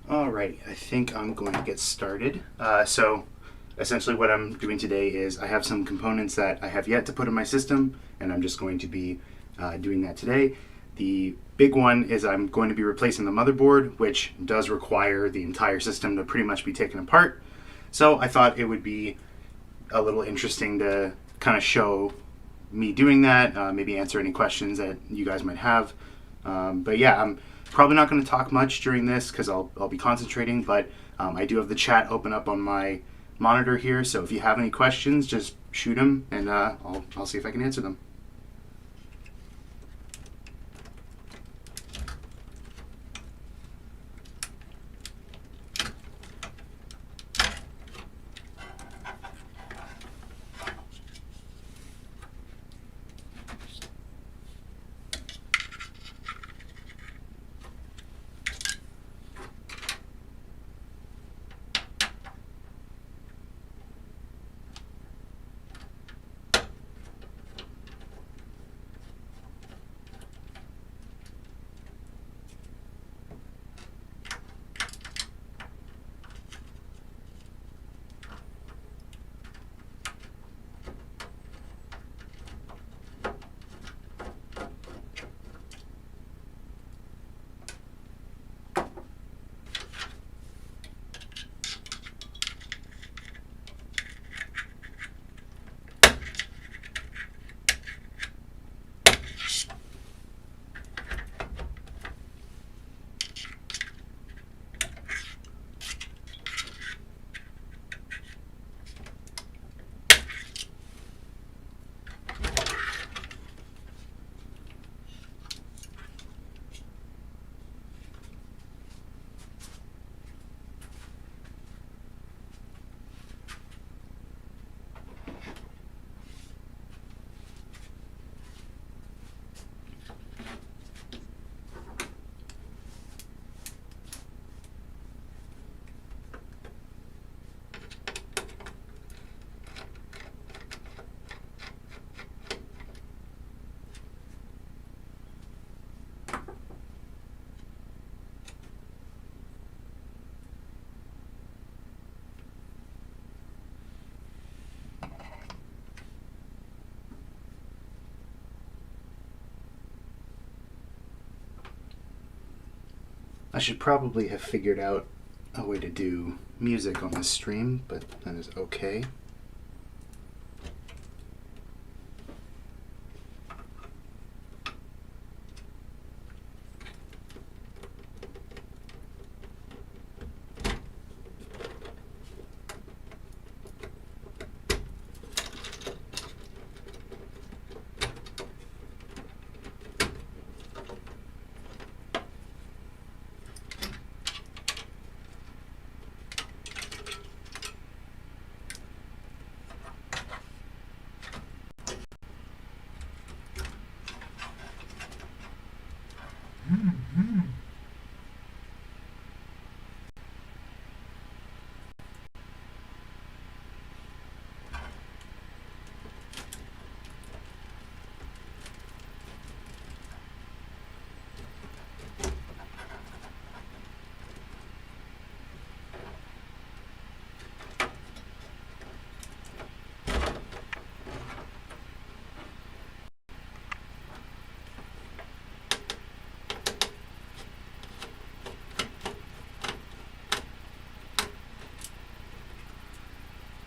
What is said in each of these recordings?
Alrighty, I think I'm going to get started. So essentially what I'm doing today is I have some components that I have yet to put in my system, and I'm just going to be doing that today. The big one is I'm going to be replacing the motherboard, which does require the entire system to pretty much be taken apart. So I thought it would be a little interesting to kind of show me doing that, maybe answer any questions that you guys might have. But yeah, I'm probably not going to talk much during this because I'll be concentrating, but I do have the chat open up on my monitor here, so if you have any questions, just shoot them, and I'll see if I can answer them. I should probably have figured out a way to do music on this stream, but that is okay.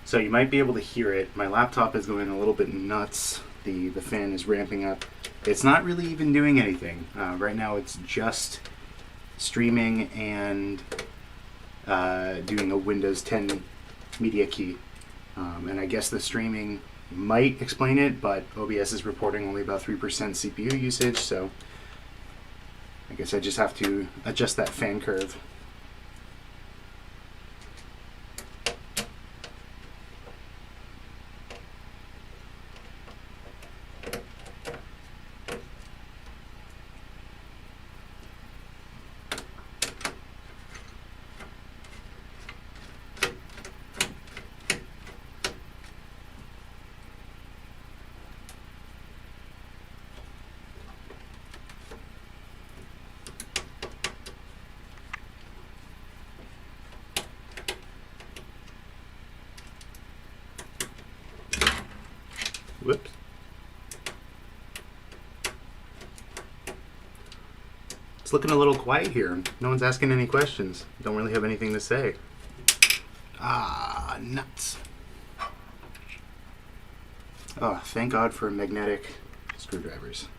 So you might be able to hear it. My laptop is going a little bit nuts. The fan is ramping up. It's not really even doing anything. Right now it's just streaming and doing a Windows 10 media key. And I guess the streaming might explain it, but OBS is reporting only about 3% CPU usage, so I guess I just have to adjust that fan curve. Whoops. It's looking a little quiet here. No one's asking any questions. Don't really have anything to say. Ah, nuts. Oh, thank God for magnetic screwdrivers.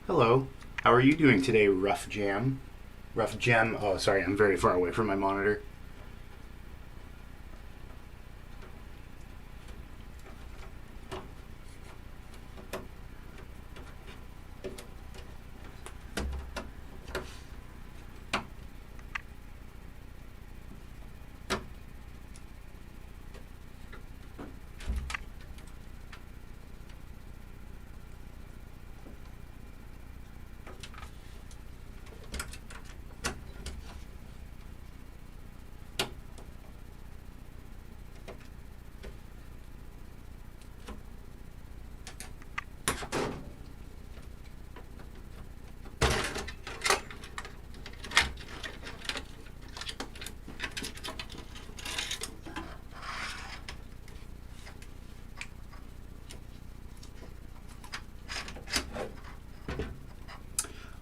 Hello. How are you doing today, Rough Jam? Rough Gem. Oh, sorry, I'm very far away from my monitor.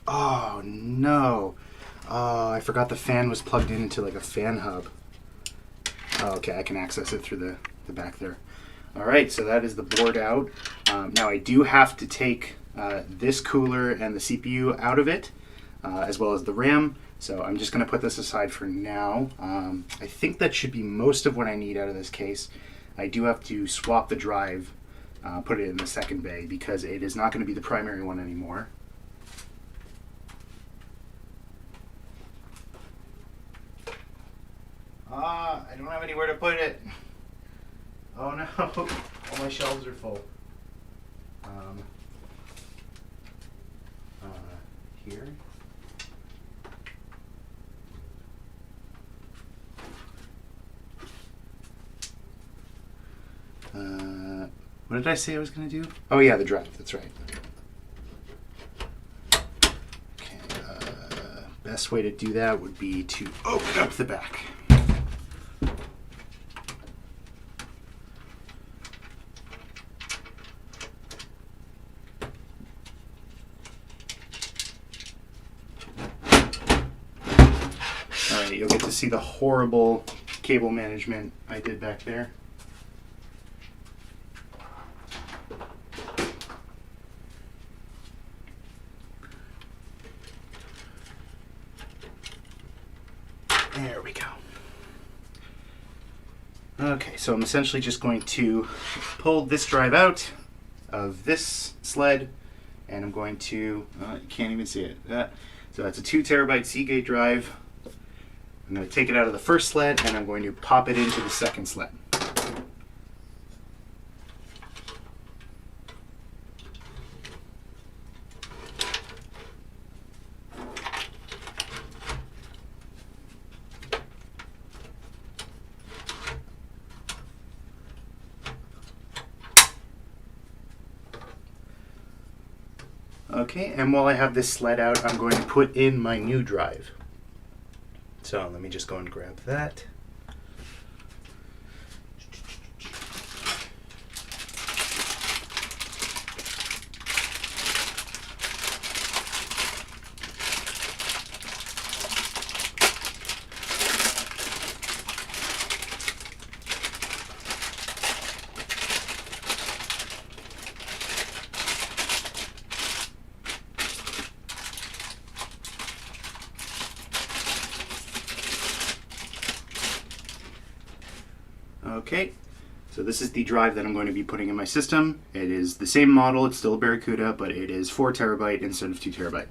Oh, no. Oh, I forgot the fan was plugged into like a fan hub. Oh, okay, I can access it through the back there. All right, so that is the board out. Now I do have to take this cooler and the CPU out of it, as well as the RAM. So I'm just going to put this aside for now. I think that should be most of what I need out of this case. I do have to swap the drive, put it in the second bay because it is not going to be the primary one anymore. I don't have anywhere to put it. Oh no, all my shelves are full. Here. What did I say I was going to do? Oh yeah, the drive, that's right. Okay, best way to do that would be to open up the back. Alright, you'll get to see the horrible cable management I did back there. There we go. Okay, so I'm essentially just going to pull this drive out of this sled, and I'm going to, you can't even see it. So that's a 2 terabyte Seagate drive. I'm going to take it out of the first sled, and I'm going to pop it into the second sled. Okay, and while I have this sled out, I'm going to put in my new drive. So let me just go and grab that. Okay, so this is the drive that I'm going to be putting in my system. It is the same model, it's still a Barracuda, but it is 4 terabyte instead of 2 terabyte.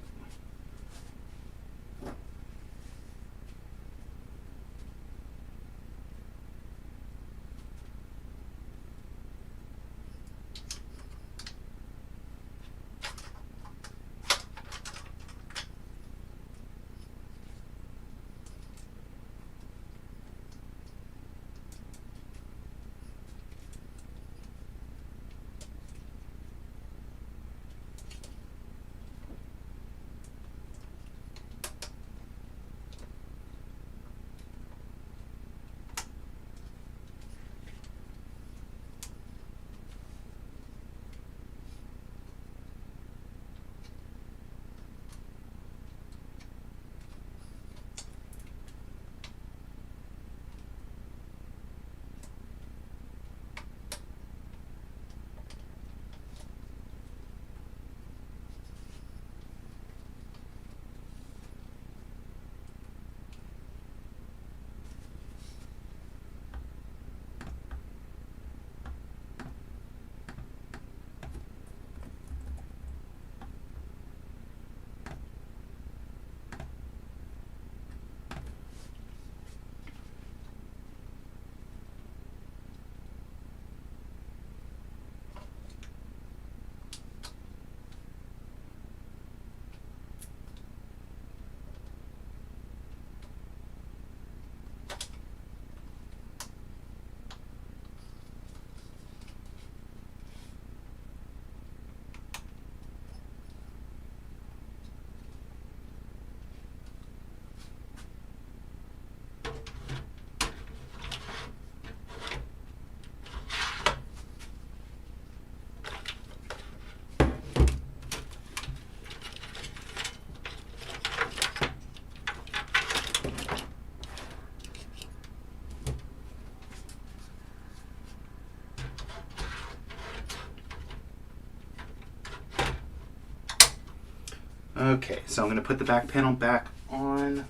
Okay, so I'm going to put the back panel back on,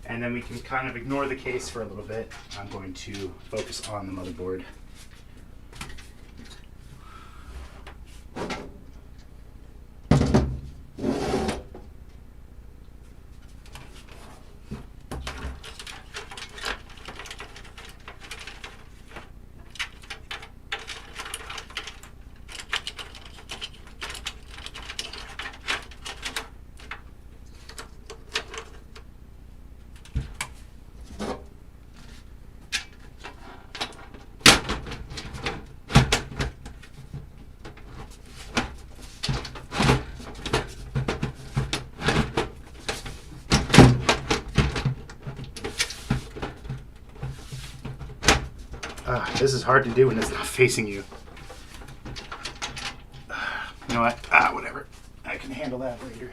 and then we can kind of ignore the case for a little bit. I'm going to focus on the motherboard. This is hard to do when it's not facing you. You know what? Whatever. I can handle that later.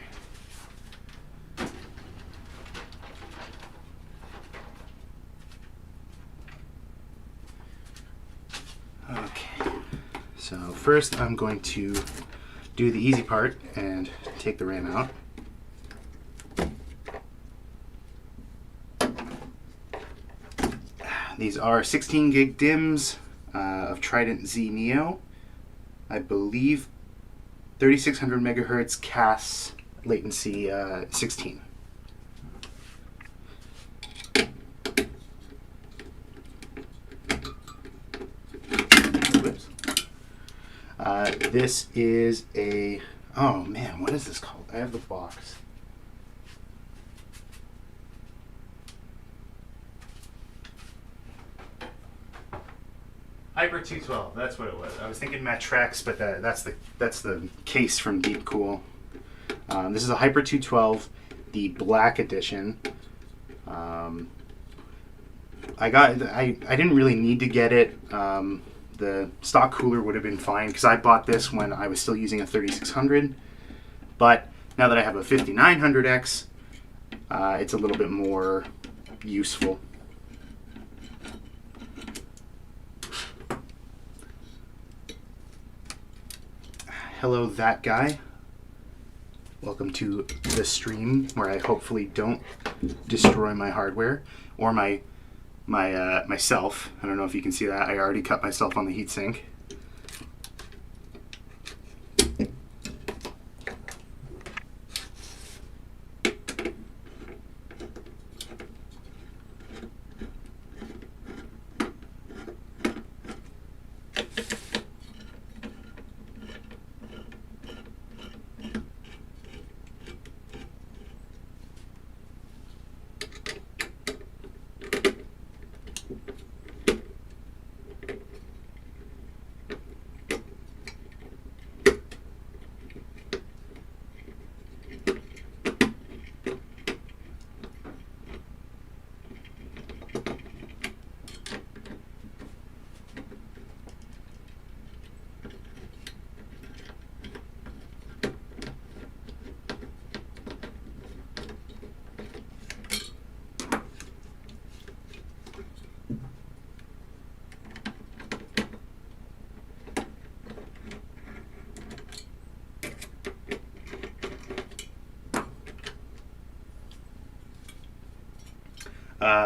Okay. So first I'm going to do the easy part and take the RAM out. These are 16 gig DIMMs of Trident Z Neo. I believe 3600 megahertz CAS latency 16. Whoops. This is a, oh man, what is this called? I have the box. Hyper 212, that's what it was. I was thinking Matrex, but that's the case from Deepcool. This is a Hyper 212, the black edition. I didn't really need to get it. The stock cooler would have been fine because I bought this when I was still using a 3600. But now that I have a 5900X, it's a little bit more useful. Hello, that guy. Welcome to the stream where I hopefully don't destroy my hardware or myself. I don't know if you can see that. I already cut myself on the heatsink.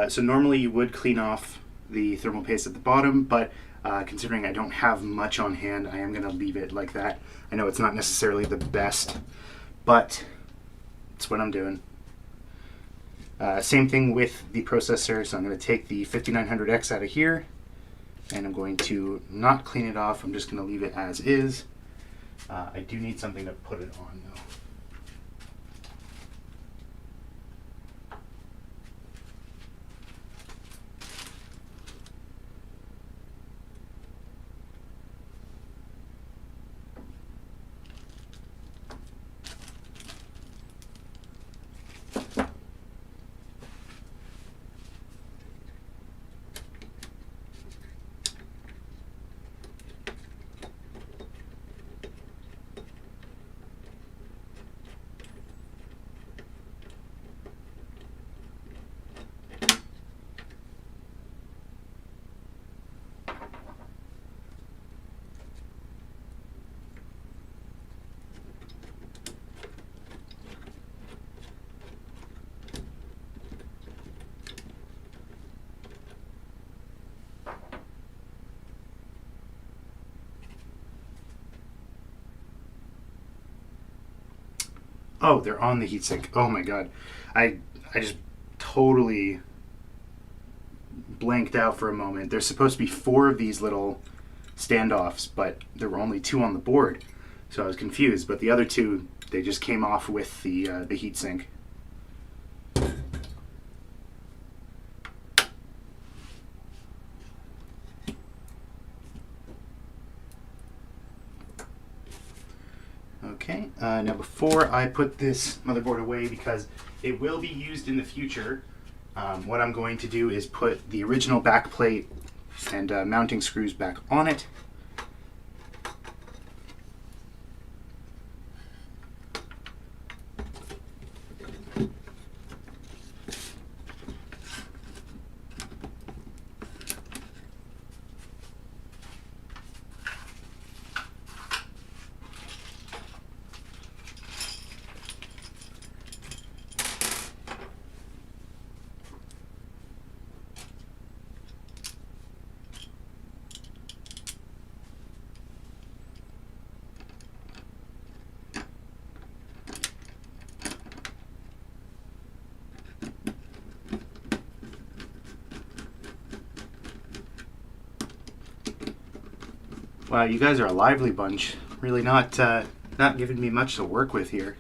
So normally you would clean off the thermal paste at the bottom, but considering I don't have much on hand, I am going to leave it like that. I know it's not necessarily the best, but it's what I'm doing. Same thing with the processor, so I'm going to take the 5900X out of here, and I'm going to not clean it off. I'm just going to leave it as is. I do need something to put it on though. Oh, they're on the heatsink. Oh my god. I just totally blanked out for a moment. There's supposed to be 4 of these little standoffs, but there were only 2 on the board. So I was confused, but the other 2, they just came off with the heatsink. Okay, now before I put this motherboard away, because it will be used in the future, what I'm going to do is put the original backplate and mounting screws back on it. Wow, you guys are a lively bunch. Really not giving me much to work with here.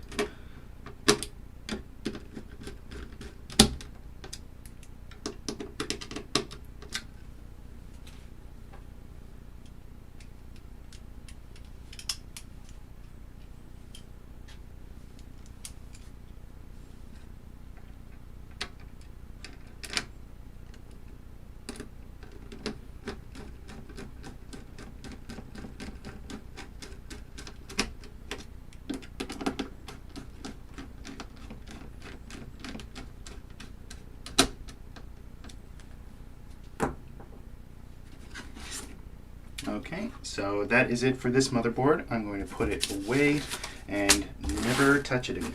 Okay, so that is it for this motherboard. I'm going to put it away and never touch it again.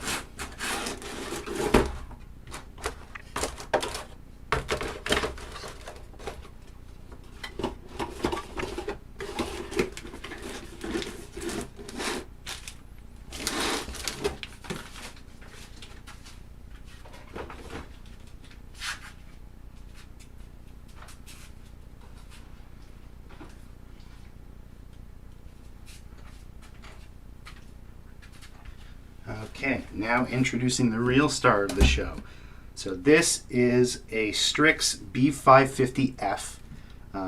Okay, now introducing the real star of the show. So this is a Strix B550F.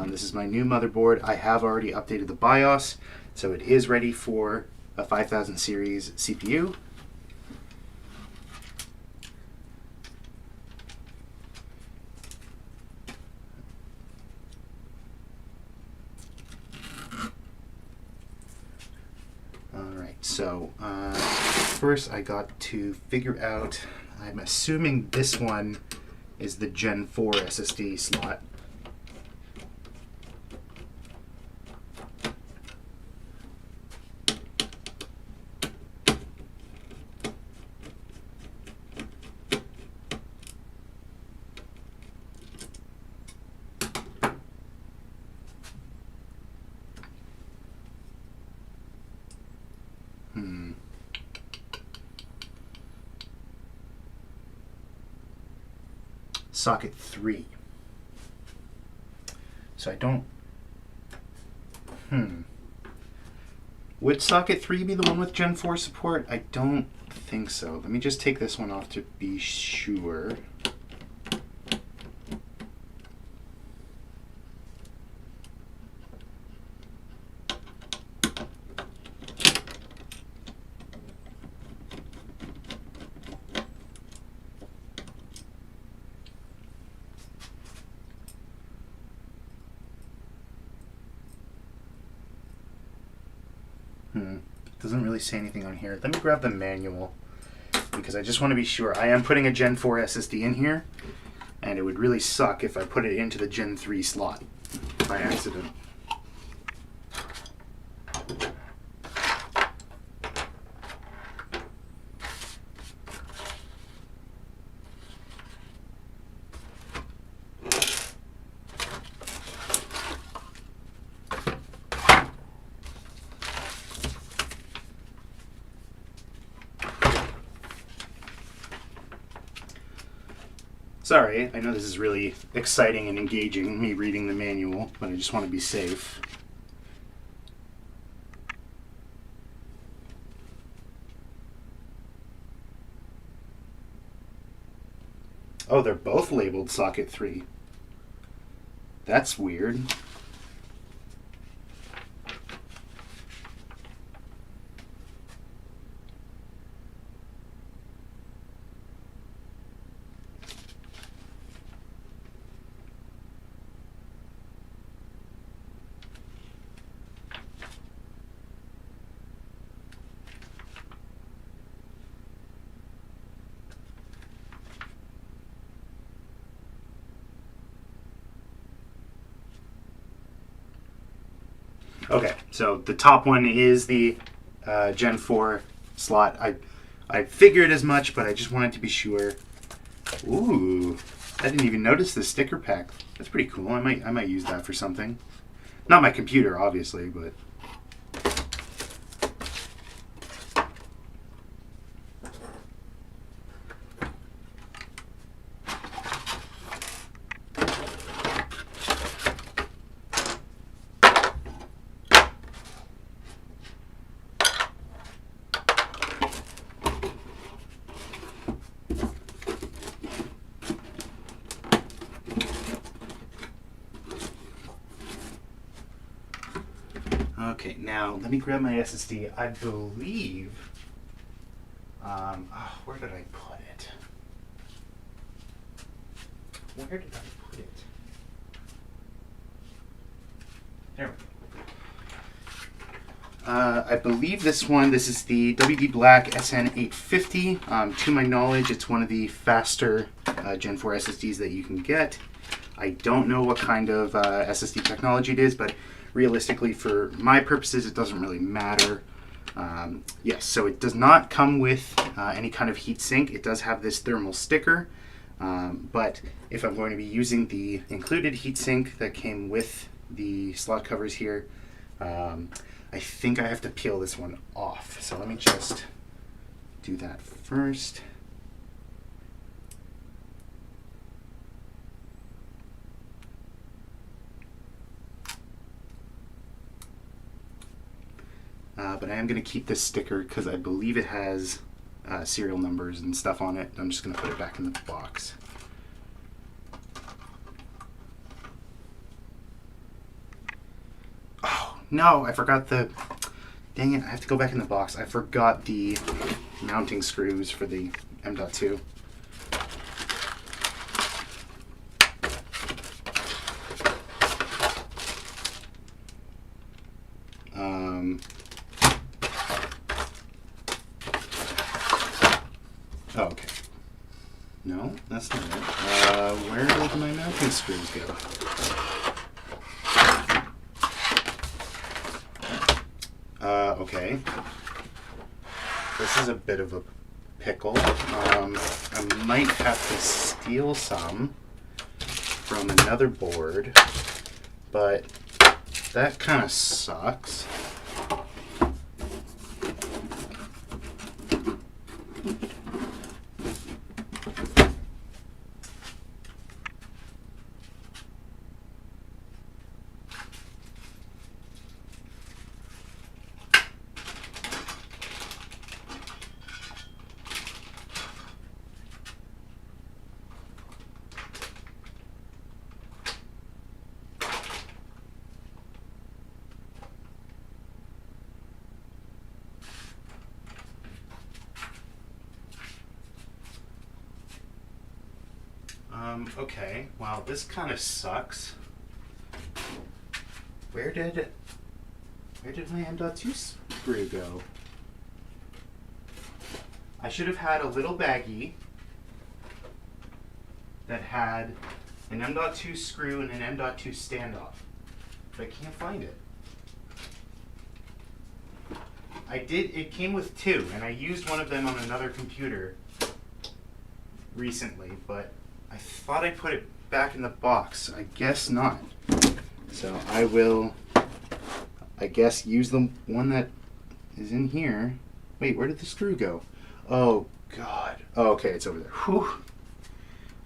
This is my new motherboard. I have already updated the BIOS, so it is ready for a 5000 series CPU. Alright, so first I got to figure out, I'm assuming this one is the Gen 4 SSD slot. Socket 3. So I don't... Would socket 3 be the one with Gen 4 support? I don't think so. Let me just take this one off to be sure. Doesn't really say anything on here. Let me grab the manual because I just want to be sure. I am putting a Gen 4 SSD in here, and it would really suck if I put it into the Gen 3 slot by accident. Sorry, I know this is really exciting and engaging, me reading the manual, but I just want to be safe. Oh, they're both labeled socket 3. That's weird. Okay, so the top one is the Gen 4 slot. I figured as much, but I just wanted to be sure. Ooh, I didn't even notice the sticker pack. That's pretty cool. I might use that for something. Not my computer, obviously, but. Okay, now let me grab my SSD. I believe. Where did I put it? Where did I put it? There we go. I believe this is the WD Black SN850. To my knowledge, it's one of the faster Gen 4 SSDs that you can get. I don't know what kind of SSD technology it is, but realistically, for my purposes, it doesn't really matter. Yes, so it does not come with any kind of heat sink. It does have this thermal sticker, but if I'm going to be using the included heat sink that came with the slot covers here, I think I have to peel this one off. So let me just do that first. But I am going to keep this sticker because I believe it has serial numbers and stuff on it. I'm just going to put it back in the box. Oh, no, I forgot the... Dang it, I have to go back in the box. I forgot the mounting screws for the M.2. Oh, okay. No, that's not it. Where did my mounting screws go? Okay. This is a bit of a pickle. I might have to steal some from another board, but that kind of sucks. Okay, well, this kind of sucks. Where did my M.2 screw go? I should have had a little baggie that had an M.2 screw and an M.2 standoff, but I can't find it. It came with two, and I used one of them on another computer recently, but I thought I put it back in the box. I guess not. So I will, I guess, use the one that is in here. Wait, where did the screw go? Oh, God. Oh, okay, it's over there. Whew.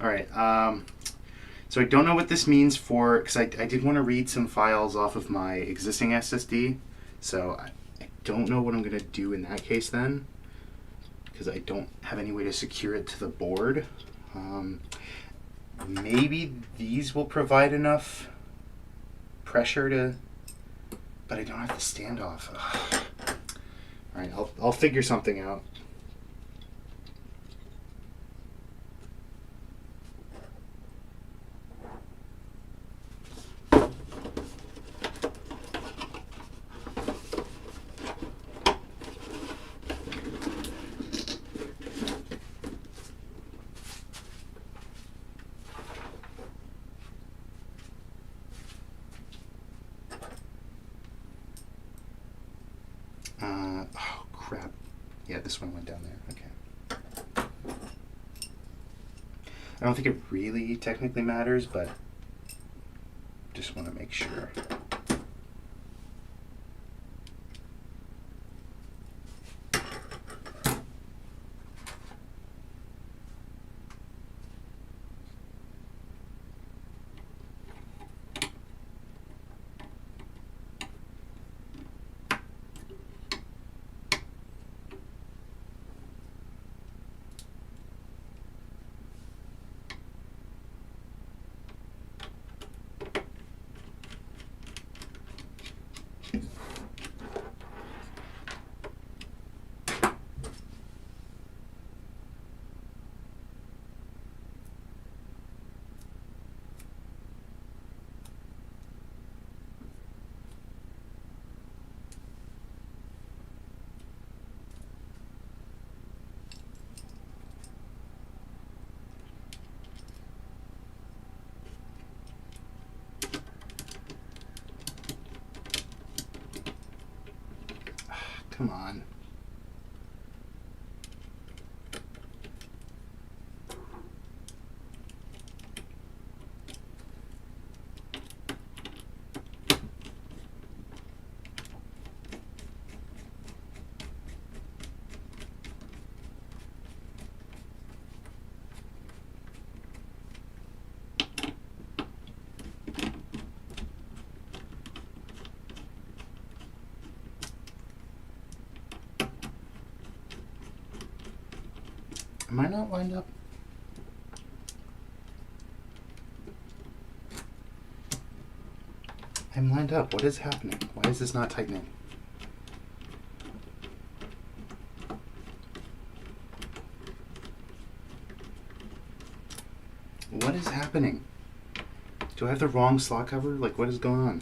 All right. So I don't know what this means for, because I did want to read some files off of my existing SSD. So I don't know what I'm going to do in that case then, because I don't have any way to secure it to the board. Maybe these will provide enough pressure to, but I don't have the standoff. Ugh. All right, I'll figure something out. Oh crap. Yeah, this one went down there. Okay. I don't think it really technically matters, but just want to make sure. Come on. Am I not lined up? I'm lined up. What is happening? Why is this not tightening? What is happening? Do I have the wrong slot cover? Like, what is going on?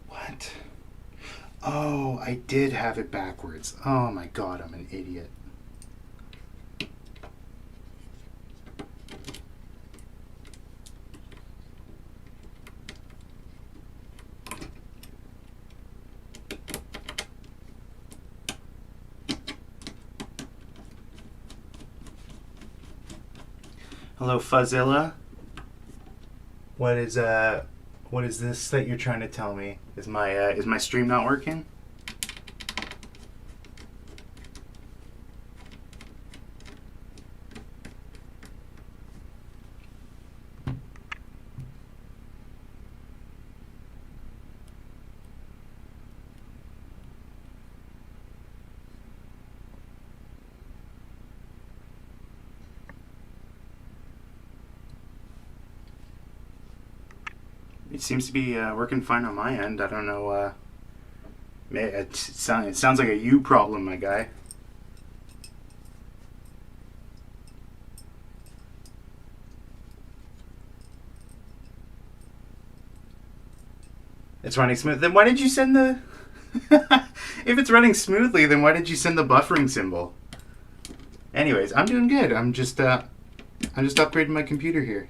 What? Oh, I did have it backwards. Oh my god, I'm an idiot. Hello, Fuzzilla. What is this that you're trying to tell me? Is my stream not working? It seems to be working fine on my end. I don't know. It sounds like a you problem, my guy. It's running smooth. Then why did you send the... If it's running smoothly, then why did you send the buffering symbol? Anyways, I'm doing good. I'm just upgrading my computer here.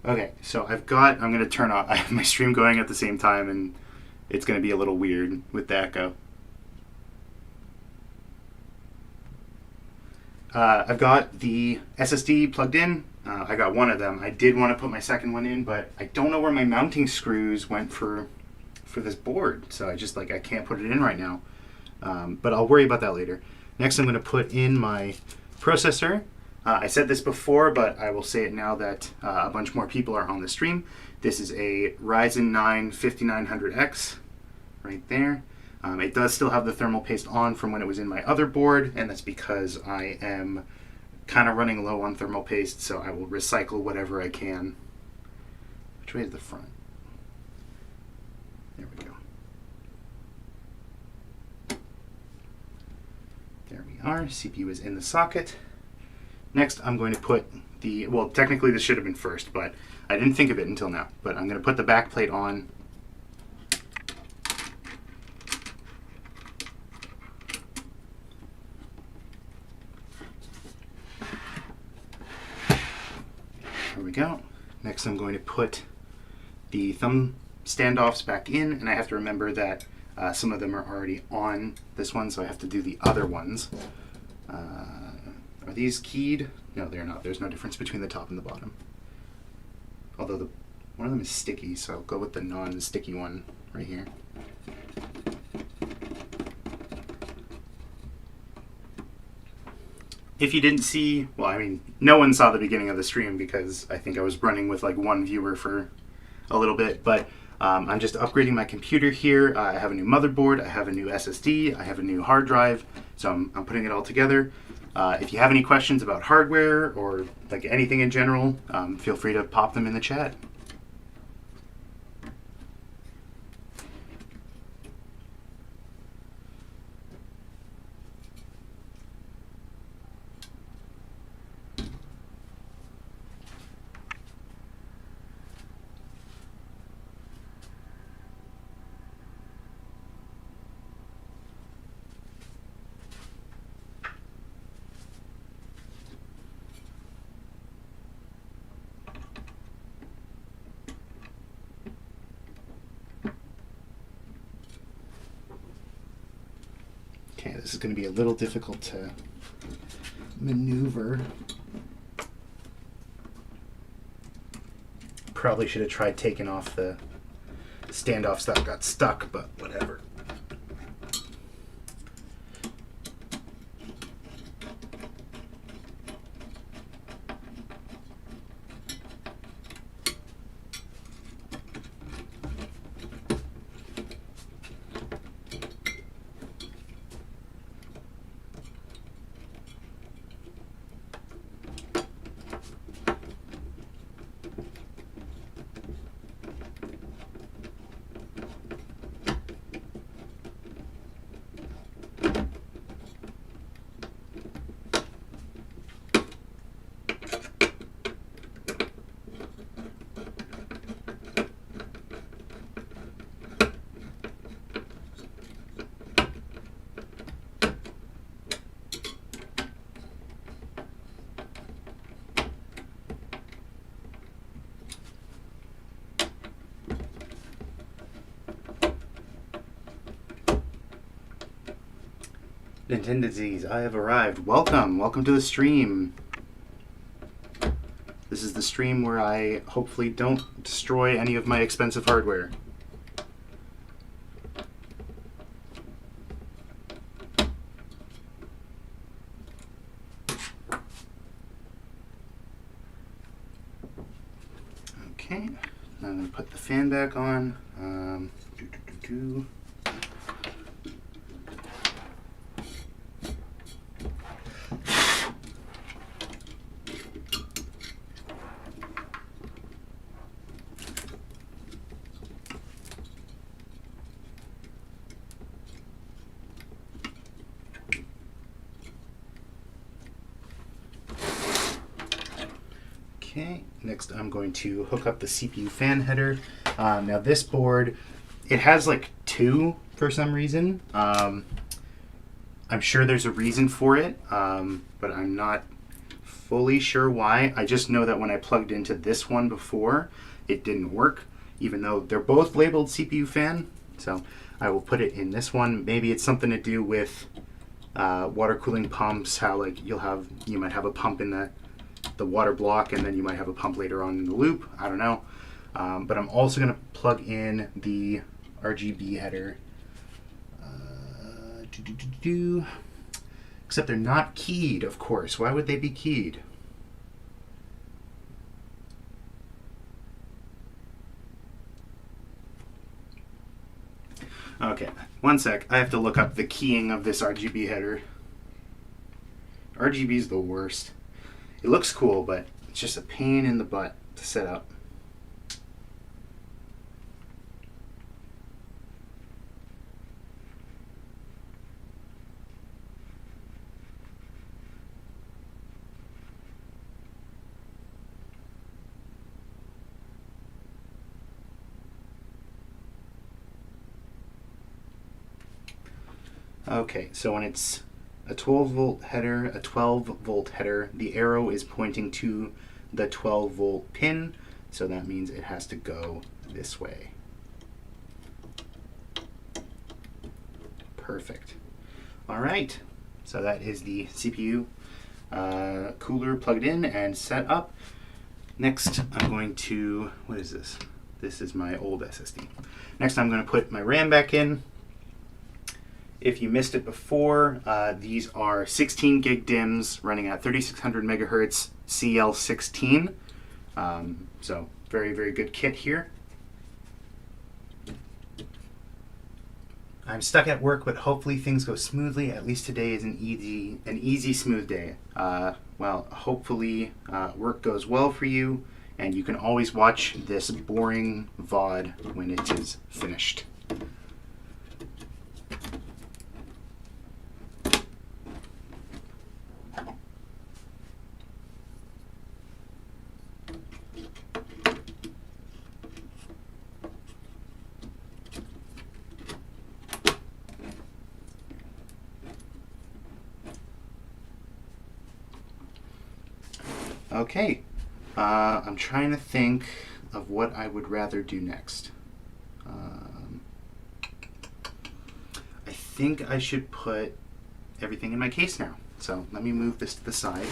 Okay, so I'm going to turn off, I have my stream going at the same time, and it's going to be a little weird with the echo. I've got the SSD plugged in. I got one of them. I did want to put my second one in, but I don't know where my mounting screws went for this board, so I can't put it in right now. But I'll worry about that later. Next, I'm going to put in my processor. I said this before, but I will say it now that a bunch more people are on the stream. This is a Ryzen 9 5900X right there. It does still have the thermal paste on from when it was in my other board, and that's because I am kind of running low on thermal paste, so I will recycle whatever I can. Which way is the front? There we go. There we are. CPU is in the socket. Next, I'm going to put well, technically this should have been first, but I didn't think of it until now. But I'm going to put the back plate on. There we go. Next, I'm going to put the thumb standoffs back in, and I have to remember that some of them are already on this one, so I have to do the other ones. Are these keyed? No, they're not. There's no difference between the top and the bottom. Although one of them is sticky, so I'll go with the non-sticky one right here. If you didn't see, well, I mean, no one saw the beginning of the stream because I think I was running with like one viewer for a little bit, but I'm just upgrading my computer here. I have a new motherboard, I have a new SSD, I have a new hard drive, so I'm putting it all together. If you have any questions about hardware or like anything in general, feel free to pop them in the chat. Okay, this is going to be a little difficult to maneuver. Probably should have tried taking off the standoffs that got stuck, but whatever. Nintendo Disease, I have arrived. Welcome to the stream. This is the stream where I hopefully don't destroy any of my expensive hardware. Okay, now I'm going to put the fan back on. Okay, next I'm going to hook up the CPU fan header. Now this board, it has like two for some reason. I'm sure there's a reason for it, but I'm not fully sure why. I just know that when I plugged into this one before, it didn't work, even though they're both labeled CPU fan. So I will put it in this one. Maybe it's something to do with water cooling pumps, how like you might have a pump in the water block, and then you might have a pump later on in the loop. I don't know. But I'm also going to plug in the RGB header. Except they're not keyed, of course. Why would they be keyed? Okay, one sec. I have to look up the keying of this RGB header. RGB is the worst. It looks cool, but it's just a pain in the butt to set up. Okay, so when it's a 12-volt header, a 12-volt header, the arrow is pointing to the 12-volt pin, so that means it has to go this way. Perfect. All right, so that is the CPU cooler plugged in and set up. Next, I'm going to, what is this? This is my old SSD. Next, I'm going to put my RAM back in. If you missed it before, these are 16 gig DIMMs running at 3600 megahertz CL16. So very, very good kit here. I'm stuck at work, but hopefully things go smoothly. At least today is an easy, smooth day. Well, hopefully work goes well for you, and you can always watch this boring VOD when it is finished. Okay, I'm trying to think of what I would rather do next. I think I should put everything in my case now. So let me move this to the side.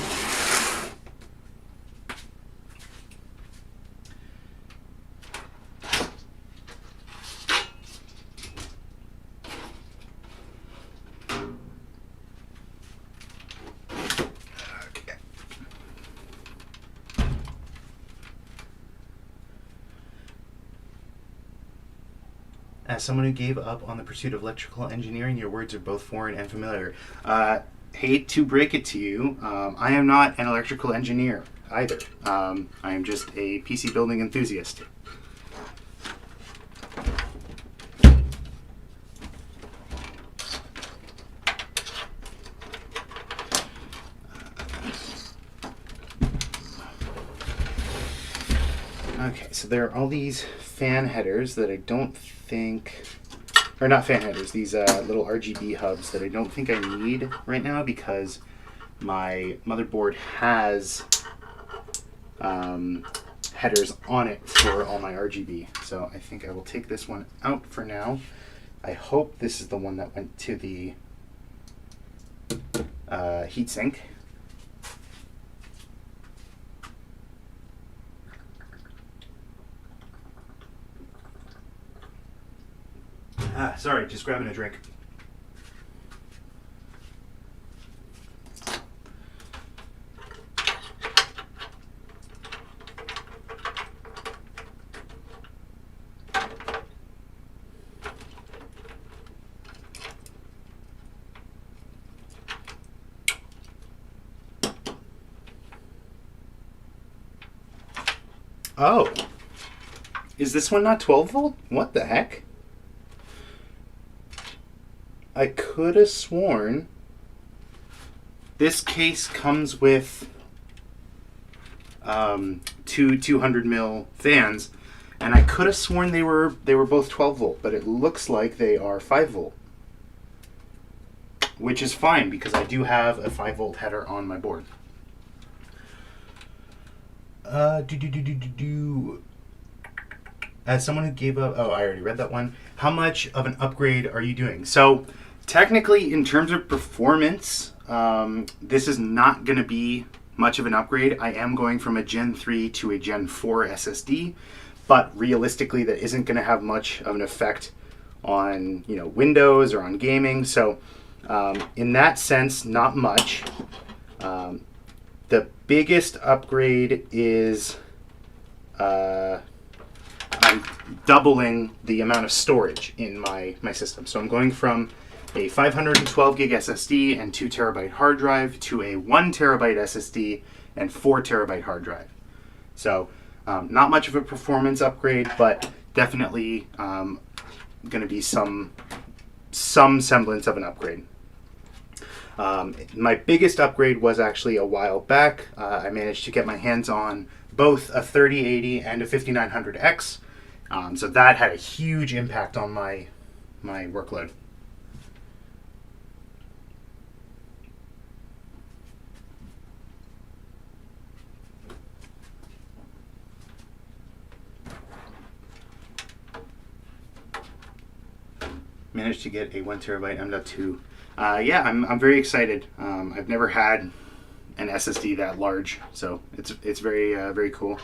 As someone who gave up on the pursuit of electrical engineering, your words are both foreign and familiar. Hate to break it to you, I am not an electrical engineer either. I am just a PC building enthusiast. Okay, so there are all these fan headers that I don't think, or not fan headers, these little RGB hubs that I don't think I need right now because my motherboard has headers on it for all my RGB. So I think I will take this one out for now. I hope this is the one that went to the heatsink. Sorry, just grabbing a drink. Oh, is this one not 12 volt? What the heck? I could have sworn this case comes with two 200 mil fans, and I could have sworn they were both 12 volt, but it looks like they are 5 volt, which is fine because I do have a 5 volt header on my board. As someone who gave up, oh, I already read that one. How much of an upgrade are you doing? So technically, in terms of performance, this is not going to be much of an upgrade. I am going from a Gen 3 to a Gen 4 SSD, but realistically, that isn't going to have much of an effect on Windows or on gaming. So in that sense, not much. The biggest upgrade is I'm doubling the amount of storage in my system. So I'm going from a 512 gig SSD and 2 terabyte hard drive to a 1 terabyte SSD and 4 terabyte hard drive. So not much of a performance upgrade, but definitely going to be some semblance of an upgrade. My biggest upgrade was actually a while back. I managed to get my hands on both a 3080 and a 5900X. So that had a huge impact on my workload. Managed to get a 1 terabyte M.2. Yeah, I'm very excited. I've never had an SSD that large, so it's very very cool.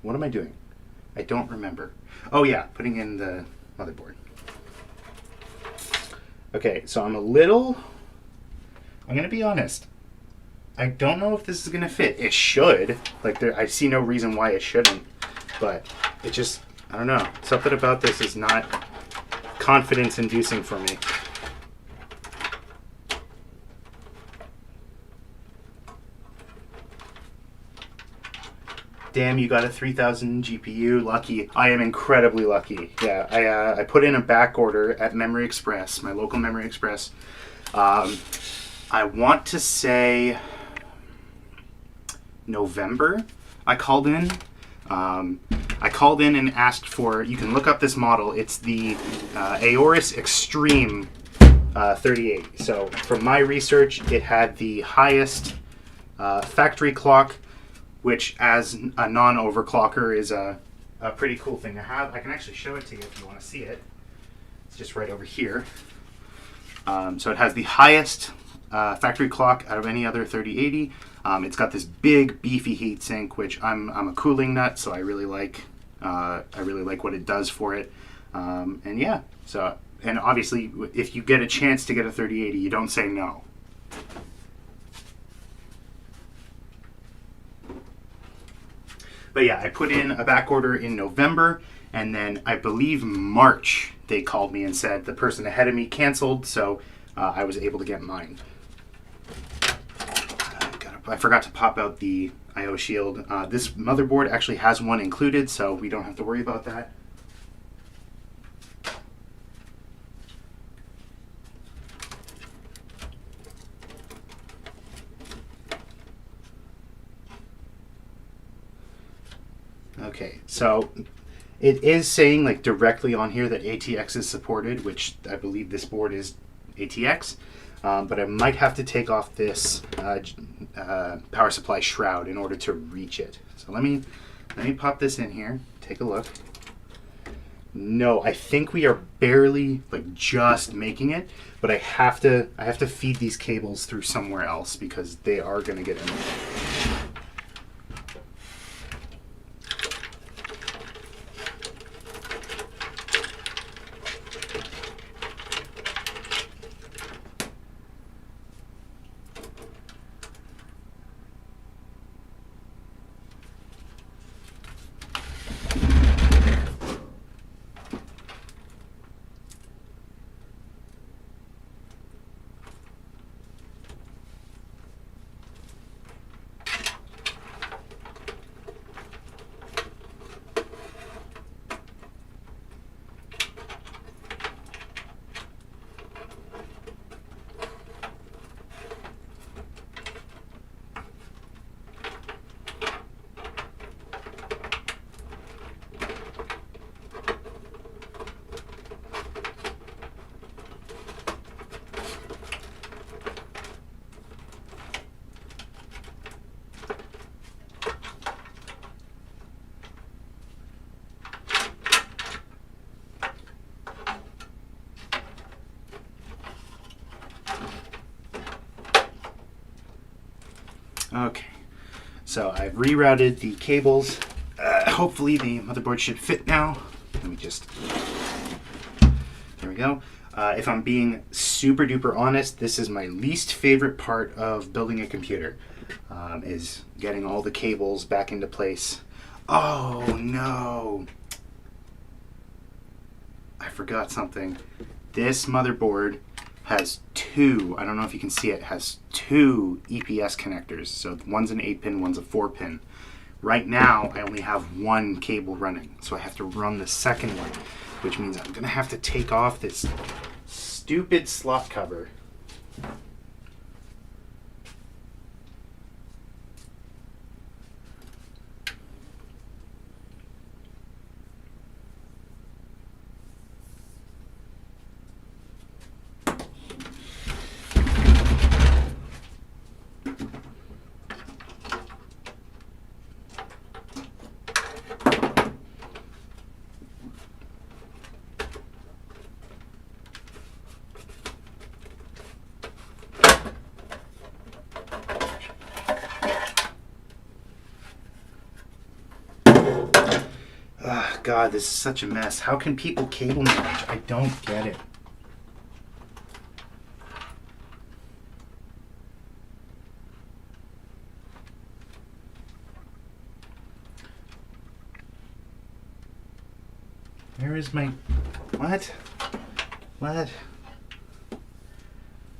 What am I doing? I don't remember. Oh yeah, putting in the motherboard. Okay, so I'm gonna be honest. I don't know if this is gonna fit. It should. I see no reason why it shouldn't, but it just, I don't know. Something about this is not confidence inducing for me. Damn, you got a 3000 GPU. Lucky. I am incredibly lucky. Yeah, I put in a back order at Memory Express, my local Memory Express. I want to say November. I called in. And asked for, you can look up this model. It's the Aorus Extreme 3080. So from my research, it had the highest factory clock, which as a non-overclocker is a pretty cool thing to have. I can actually show it to you if you want to see it. It's just right over here. So it has the highest factory clock out of any other 3080. It's got this big beefy heatsink, which I'm a cooling nut, so I really like what it does for it. And yeah, so, and obviously if you get a chance to get a 3080, you don't say no. But yeah, I put in a back order in November, and then I believe March they called me and said the person ahead of me canceled, so I was able to get mine. I forgot to pop out the I/O shield. This motherboard actually has one included, so we don't have to worry about that. Okay, so it is saying directly on here that ATX is supported, which I believe this board is ATX, but I might have to take off this power supply shroud in order to reach it. So let me pop this in here, take a look. No, I think we are barely just making it, but I have to feed these cables through somewhere else because they are going to get in there. Okay, so I've rerouted the cables. Hopefully the motherboard should fit now. Let me just, there we go. If I'm being super duper honest, this is my least favorite part of building a computer, is getting all the cables back into place. Oh no, I forgot something. This motherboard has two, I don't know if you can see it, has two EPS connectors. So one's an 8-pin, one's a 4-pin. Right now, I only have one cable running, so I have to run the second one, which means I'm gonna have to take off this stupid slot cover. God, this is such a mess. How can people cable manage? I don't get it. Where is my... What? What?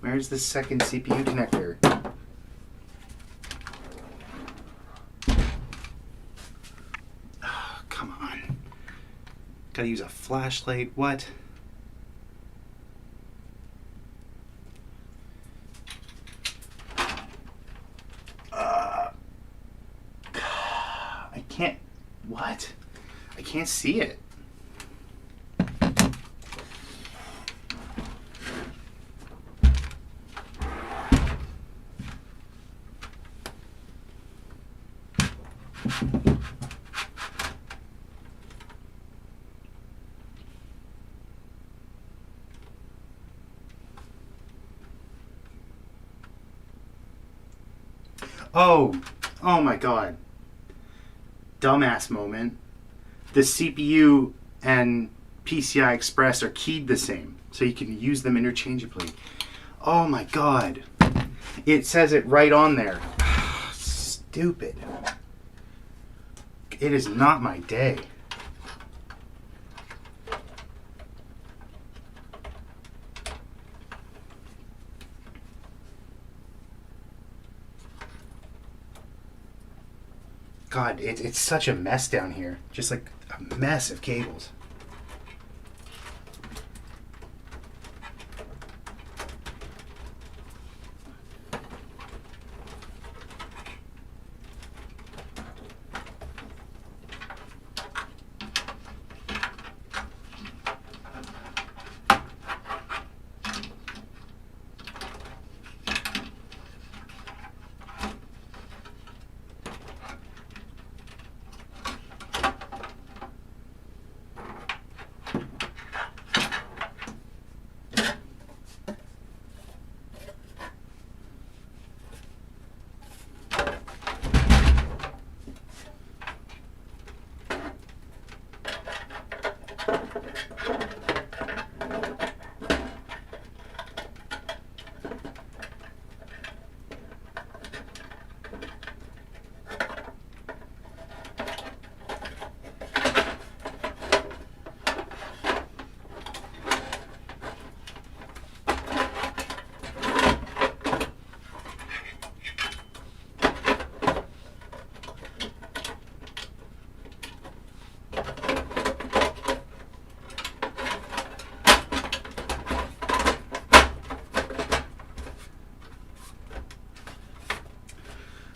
Where's the second CPU connector? Oh, come on. Gotta use a flashlight. What? I can't... What? I can't see it. Oh my God. Dumbass moment. The CPU and PCI Express are keyed the same, so you can use them interchangeably. Oh my God. It says it right on there. Stupid. It is not my day. God, it's such a mess down here. Just like a mess of cables.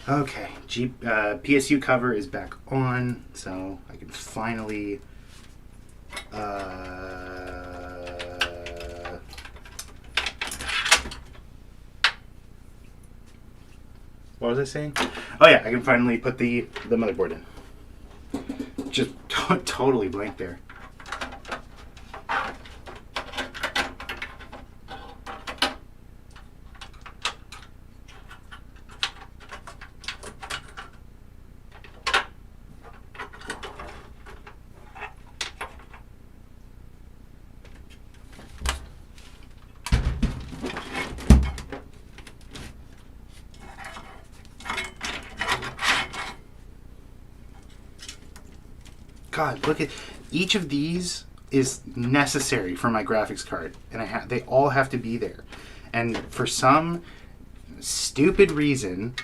Okay, PSU cover is back on, so I can finally what was I saying? Oh yeah, I can finally put the motherboard in. Just totally blank there. God, look at each of these is necessary for my graphics card, and they all have to be there. And for some stupid reason,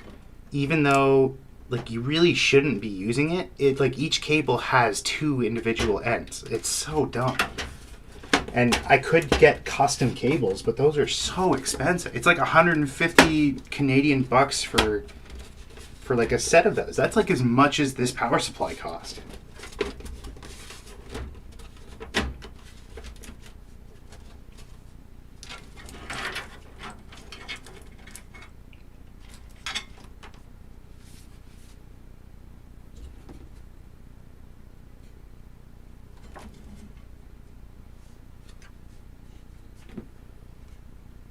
even though like you really shouldn't be using it, like each cable has 2 individual ends. It's so dumb. And I could get custom cables, but those are so expensive. It's like 150 Canadian bucks for like a set of those. That's like as much as this power supply cost.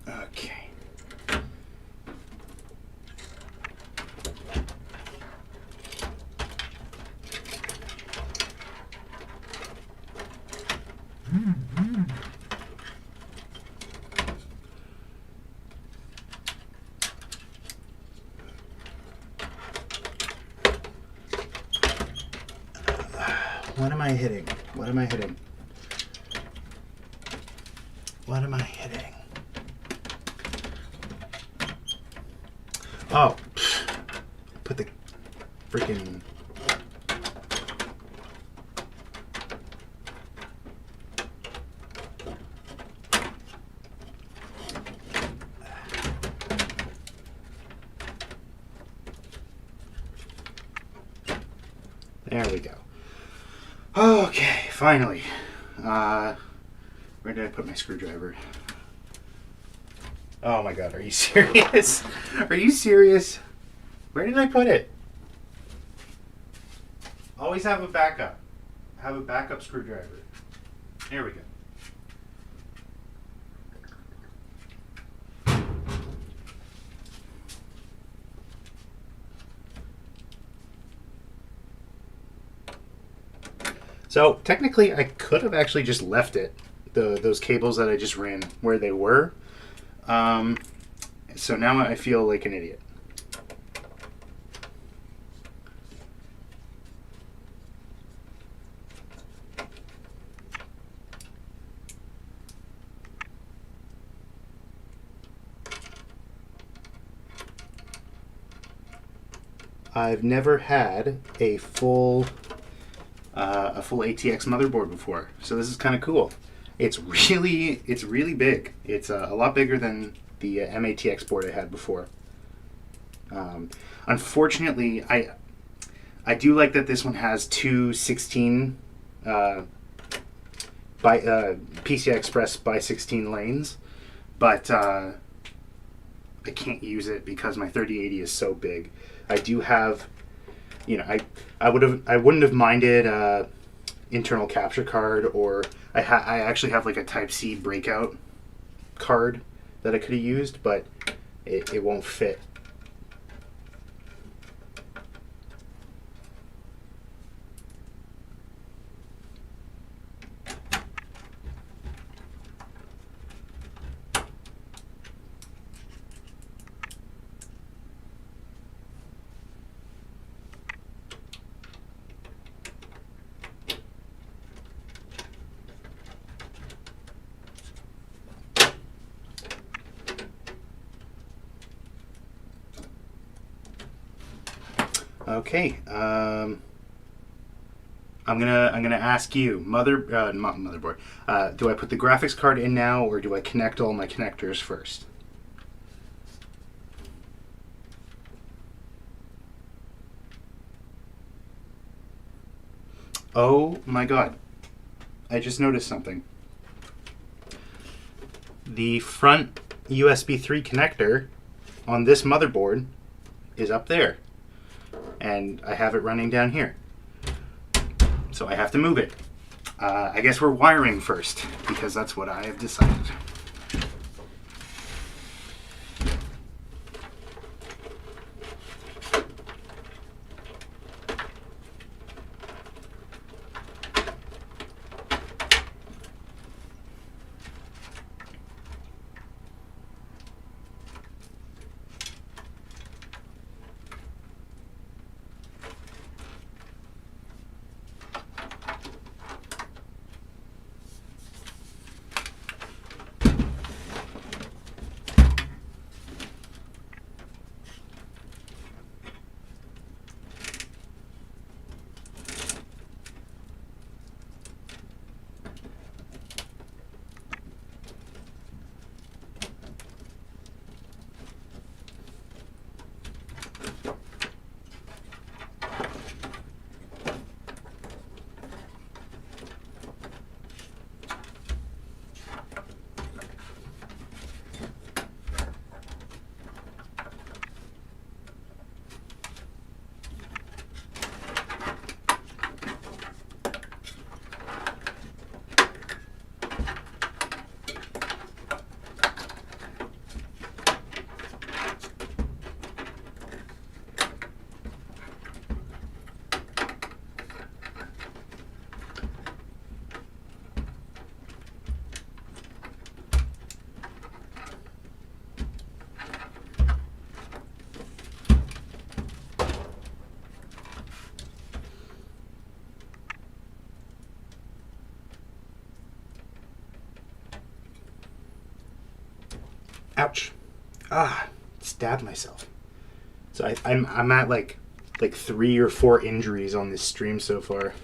Okay. What am I hitting? What am I hitting? What am I hitting? Oh, put the freaking... There we go. Okay, finally. Where did I put my screwdriver? Oh my god, are you serious? Are you serious? Where did I put it? Always have a backup. Have a backup screwdriver. There we go. So technically I could have actually just left it, those cables that I just ran where they were. So now I feel like an idiot. I've never had a full ATX motherboard before, so this is kind of cool. It's really big. It's a lot bigger than the MATX board I had before. Unfortunately, I do like that this one has 2 16 PCI Express by 16 lanes, but I can't use it because my 3080 is so big. I do have, I wouldn't have minded internal capture card, or I actually have like a Type C breakout card that I could have used, but it won't fit. Okay, I'm gonna ask you, not motherboard. Do I put the graphics card in now, or do I connect all my connectors first? Oh my god! I just noticed something. The front USB 3 connector on this motherboard is up there, and I have it running down here, so I have to move it. I guess we're wiring first, because that's what I have decided. Ouch. Ah, stabbed myself. So I'm at like 3 or 4 injuries on this stream so far.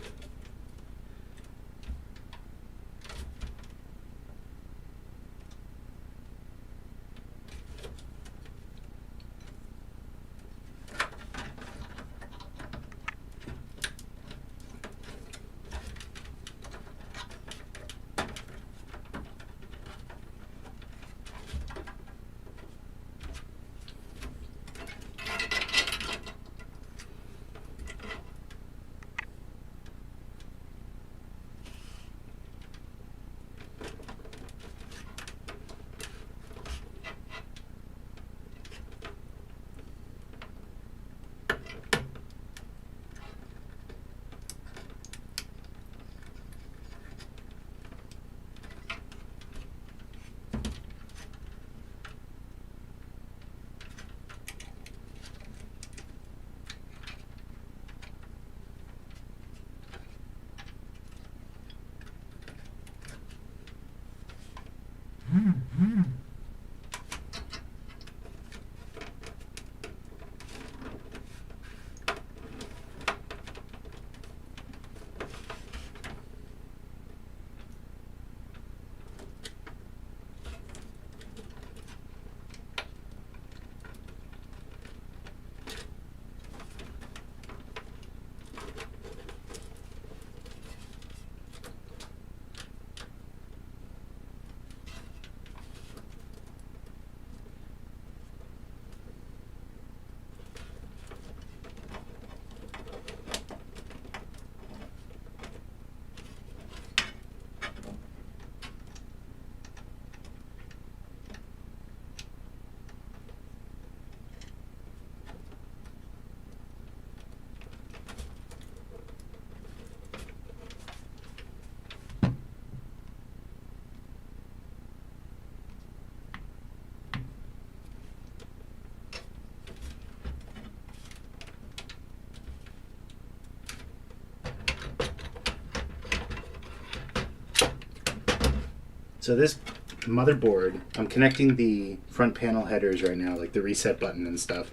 So this motherboard, I'm connecting the front panel headers right now, like the reset button and stuff.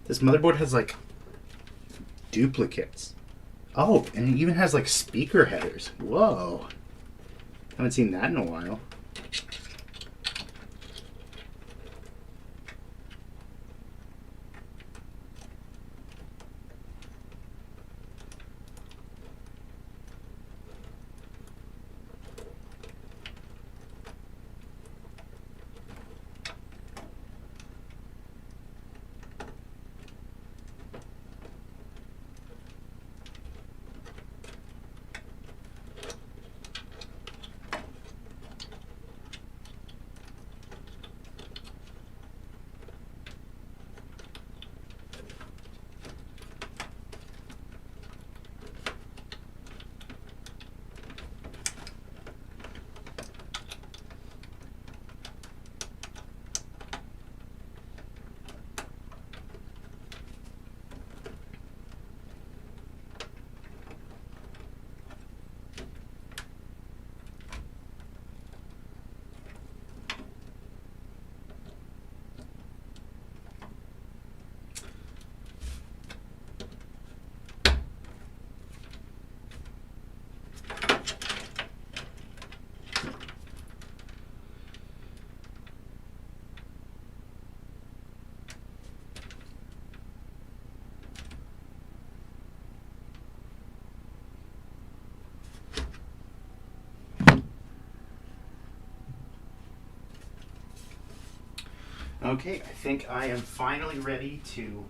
This motherboard has like duplicates. Oh, and it even has like speaker headers. Whoa. Haven't seen that in a while. Okay, I think I am finally ready to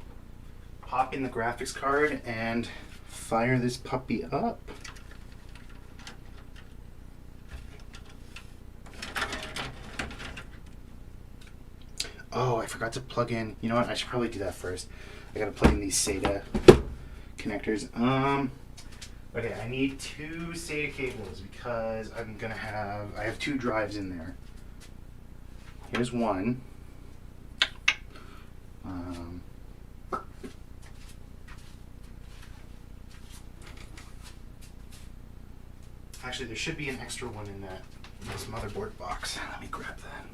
pop in the graphics card and fire this puppy up. Oh, I forgot to plug in. You know what? I should probably do that first. I gotta plug in these SATA connectors. Okay, I need 2 SATA cables because I have 2 drives in there. Here's one. Actually, there should be an extra one in this motherboard box. Let me grab that.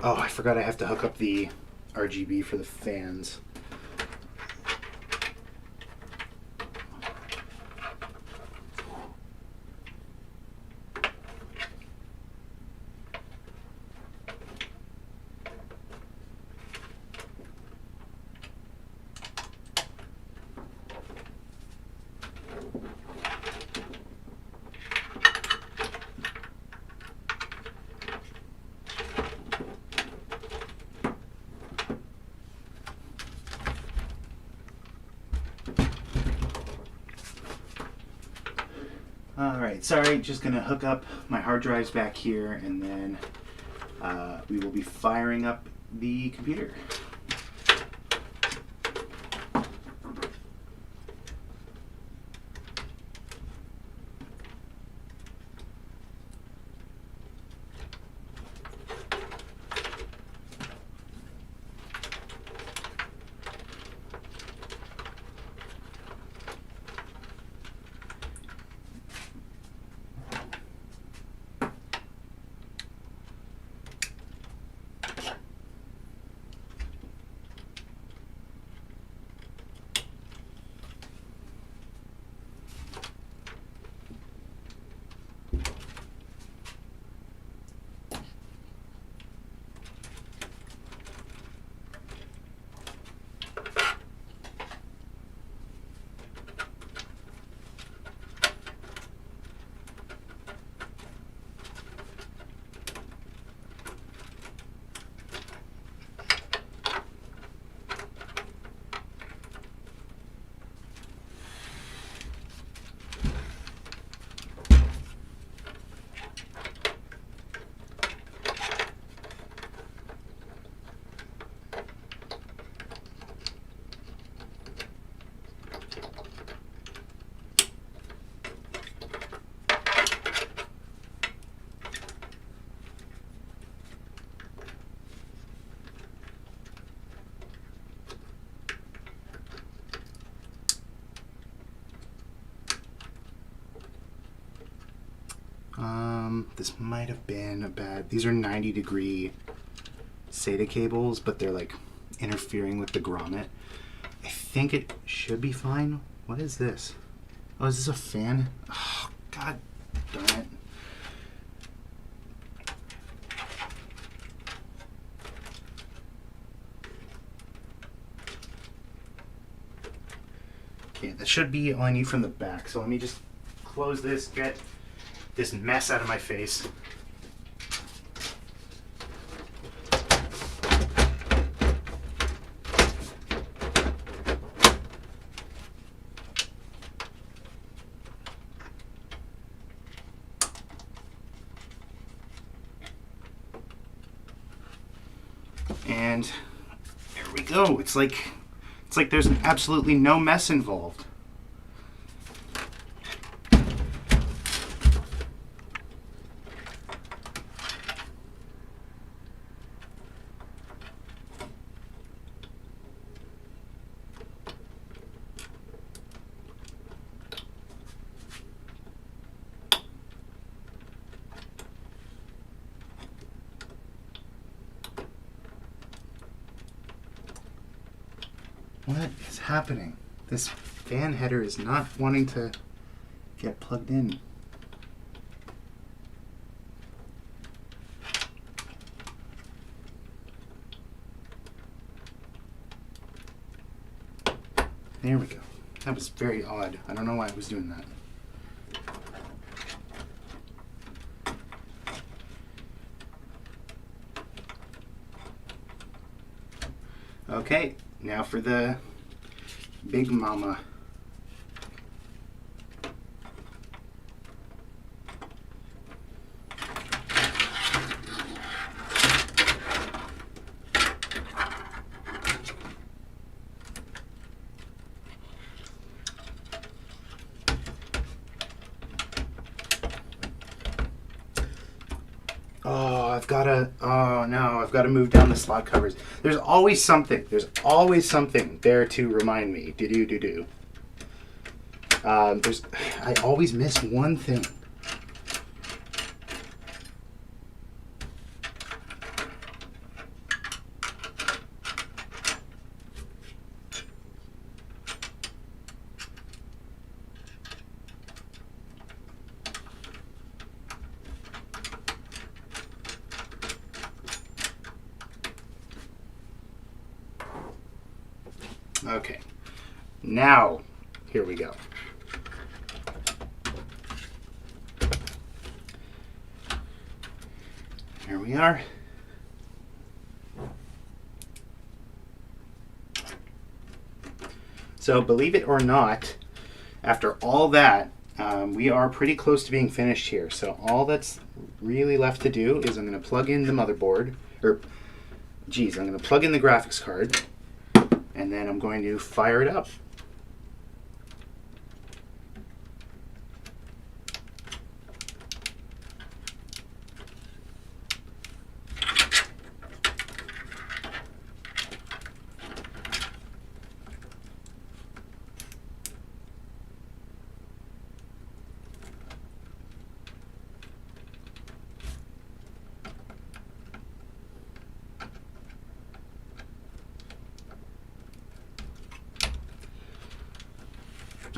Oh, I forgot I have to hook up the RGB for the fans. Alright, sorry, just gonna hook up my hard drives back here and then we will be firing up the computer. This might have been a bad... These are 90-degree SATA cables, but they're like interfering with the grommet. I think it should be fine. What is this? Oh, is this a fan? Oh, God darn it. Okay, that should be all I need from the back. So let me just close this, get this mess out of my face. And there we go. It's like there's absolutely no mess involved. What is happening? This fan header is not wanting to get plugged in. There we go. That was very odd. I don't know why I was doing that. Okay, now for the Big Mama. I've got to move down the slot covers. There's always something there to remind me. I always miss one thing. Okay, now here we go. Here we are. So believe it or not, after all that, we are pretty close to being finished here. So all that's really left to do is I'm going to plug in the motherboard, I'm going to plug in the graphics card, and then I'm going to fire it up.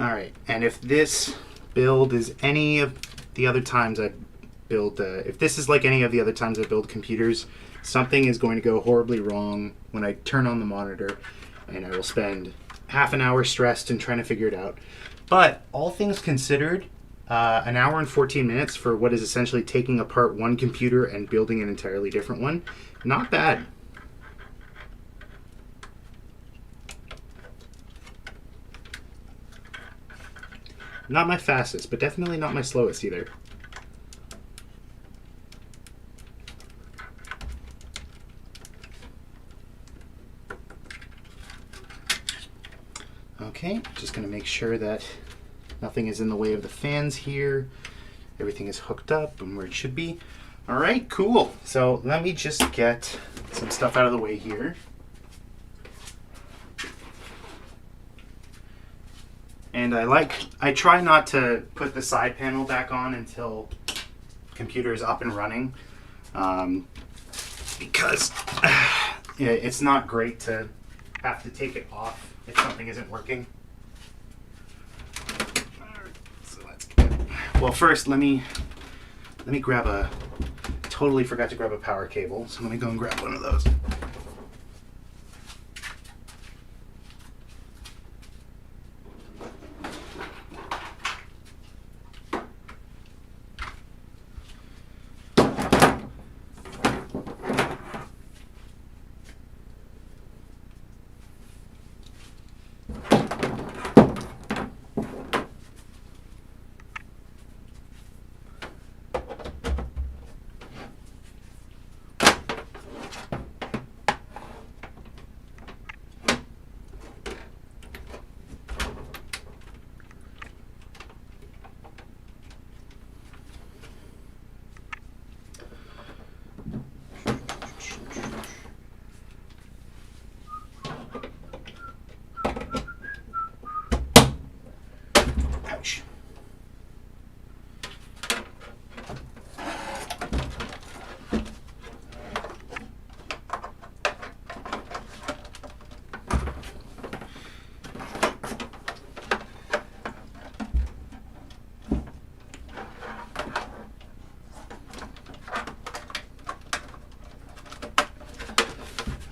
All right, and if this build is any of the other times I build, if this is like any of the other times I build computers, something is going to go horribly wrong when I turn on the monitor, and I will spend half an hour stressed and trying to figure it out. But all things considered, an hour and 14 minutes for what is essentially taking apart one computer and building an entirely different one, not bad. Not my fastest, but definitely not my slowest either. Okay, just going to make sure that nothing is in the way of the fans here. Everything is hooked up and where it should be. All right, cool. So let me just get some stuff out of the way here. And I try not to put the side panel back on until computer is up and running, because it's not great to have to take it off if something isn't working. So well, first let me grab totally forgot to grab a power cable, so let me go and grab one of those.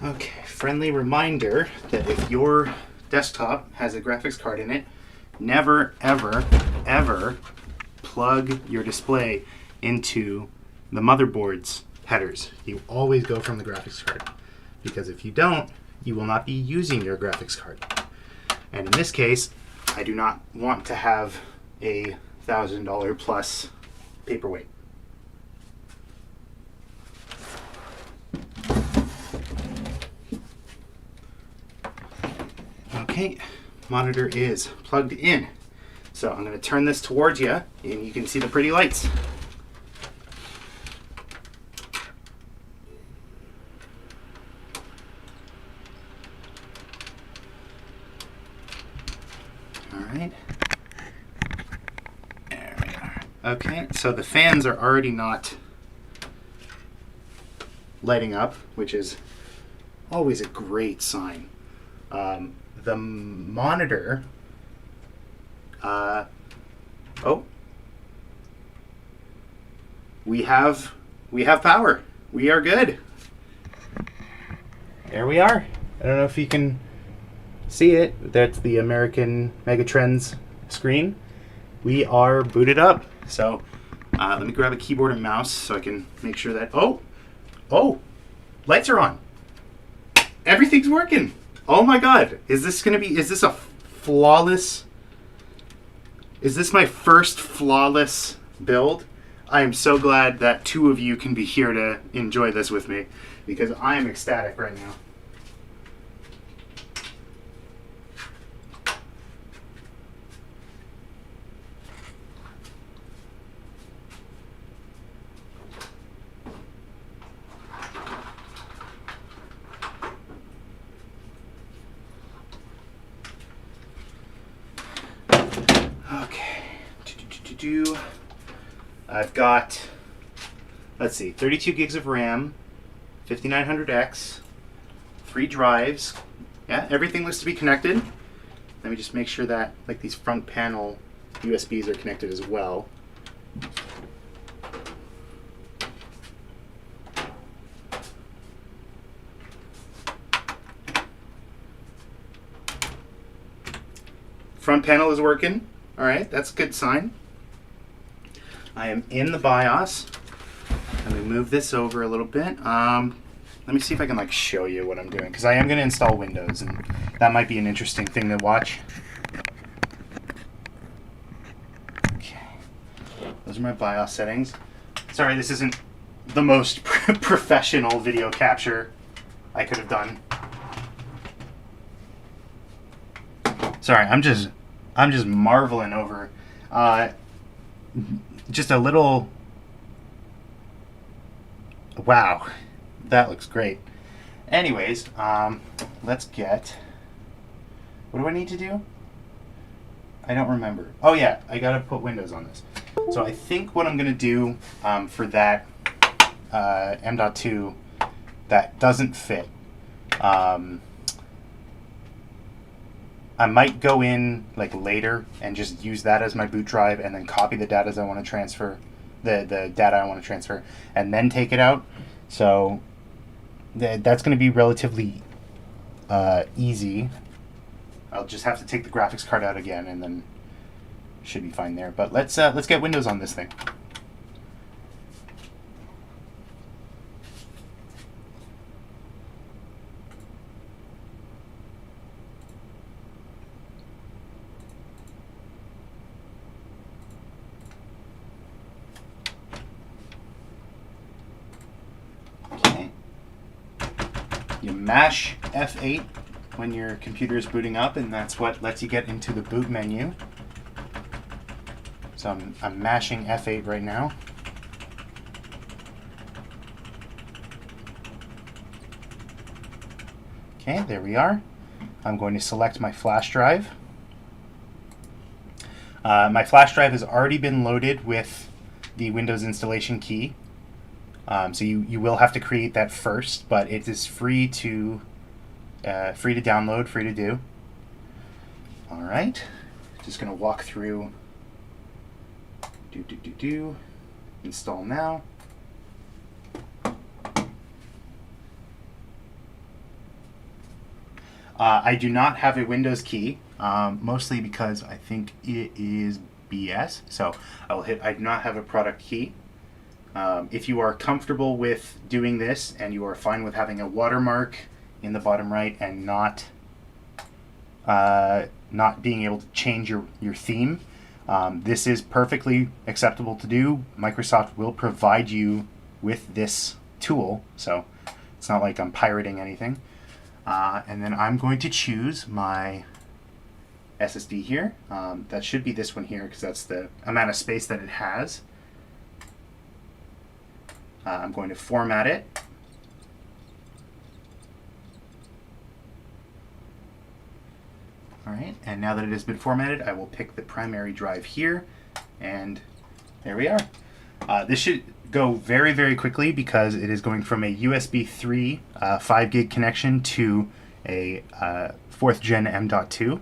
Okay, friendly reminder that if your desktop has a graphics card in it, never, ever, ever plug your display into the motherboard's headers. You always go from the graphics card, because if you don't, you will not be using your graphics card. And in this case, I do not want to have a $1,000 plus paperweight. Okay, monitor is plugged in. So I'm going to turn this towards you and you can see the pretty lights. All right. There we are. Okay, so the fans are already not lighting up, which is always a great sign. The monitor, oh, we have power. We are good. There we are. I don't know if you can see it. That's the American Megatrends screen. We are booted up. So let me grab a keyboard and mouse so I can make sure that, oh, lights are on. Everything's working. Oh my God. Is this a flawless, is this my first flawless build? I am so glad that two of you can be here to enjoy this with me, because I am ecstatic right now. I've got, let's see, 32 gigs of RAM, 5900X, 3 drives. Yeah, everything looks to be connected. Let me just make sure that like these front panel USBs are connected as well. Front panel is working. All right, that's a good sign. I am in the BIOS. Let me move this over a little bit. Let me see if I can like show you what I'm doing, because I am going to install Windows, and that might be an interesting thing to watch. Okay, those are my BIOS settings. Sorry, this isn't the most professional video capture I could have done. Sorry, I'm just marveling over just a little. Wow, that looks great. Anyways, let's get. What do I need to do? I don't remember. Oh yeah, I gotta put Windows on this. So I think what I'm gonna do for that M.2 that doesn't fit. I might go in like later and just use that as my boot drive, and then copy the data I want to transfer, the data I want to transfer, and then take it out. So that's going to be relatively easy. I'll just have to take the graphics card out again, and then should be fine there. But let's get Windows on this thing. You mash F8 when your computer is booting up, and that's what lets you get into the boot menu. So I'm mashing F8 right now. Okay, there we are. I'm going to select my flash drive. My flash drive has already been loaded with the Windows installation key. So you will have to create that first, but it is free to download, free to do. All right, just gonna walk through. Install now. I do not have a Windows key, mostly because I think it is BS. So I will hit I do not have a product key. If you are comfortable with doing this and you are fine with having a watermark in the bottom right and not being able to change your theme, this is perfectly acceptable to do. Microsoft will provide you with this tool, so it's not like I'm pirating anything. And then I'm going to choose my SSD here. That should be this one here because that's the amount of space that it has. I'm going to format it. All right, and now that it has been formatted, I will pick the primary drive here, and there we are. This should go very, very quickly because it is going from a USB 3 5 gig connection to a 4th gen M.2.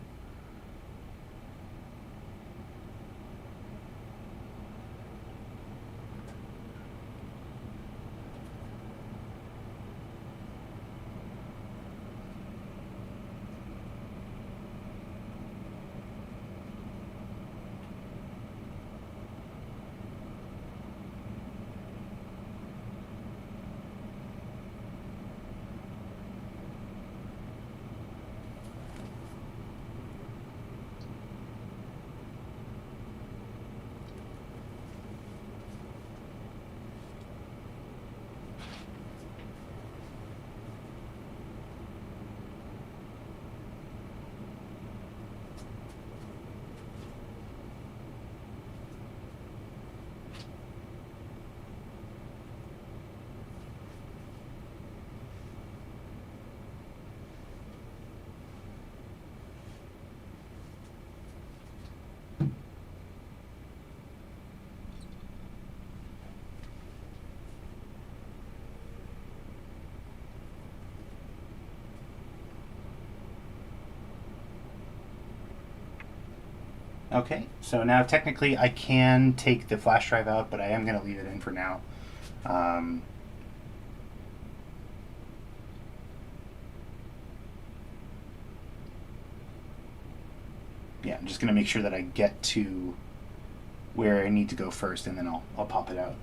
Okay, so now technically I can take the flash drive out, but I am going to leave it in for now. Yeah, I'm just going to make sure that I get to where I need to go first, and then I'll pop it out.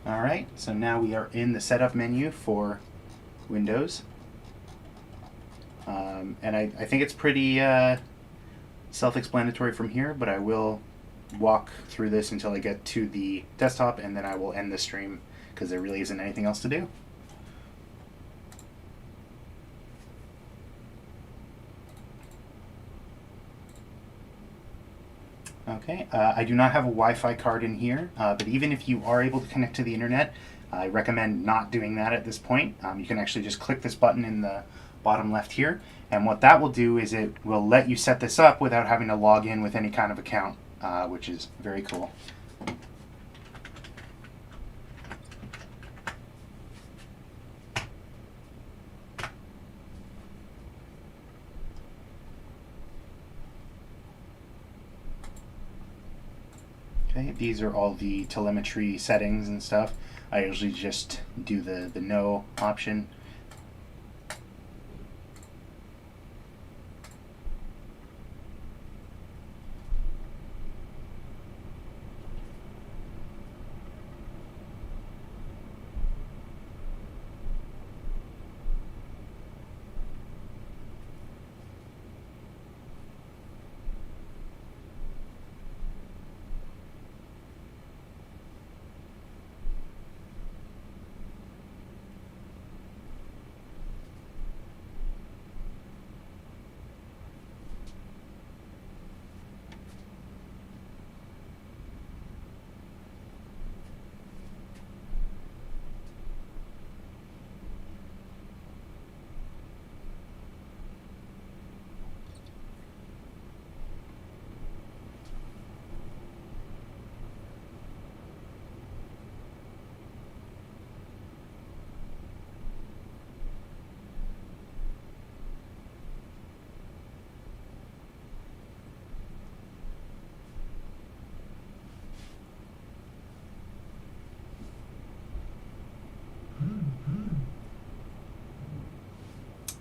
All right, so now we are in the setup menu for Windows. And I think it's pretty self-explanatory from here, but I will walk through this until I get to the desktop, and then I will end the stream because there really isn't anything else to do. Okay, I do not have a Wi-Fi card in here, but even if you are able to connect to the internet, I recommend not doing that at this point. You can actually just click this button in the bottom left here, and what that will do is it will let you set this up without having to log in with any kind of account, which is very cool. Okay, these are all the telemetry settings and stuff. I usually just do the no option.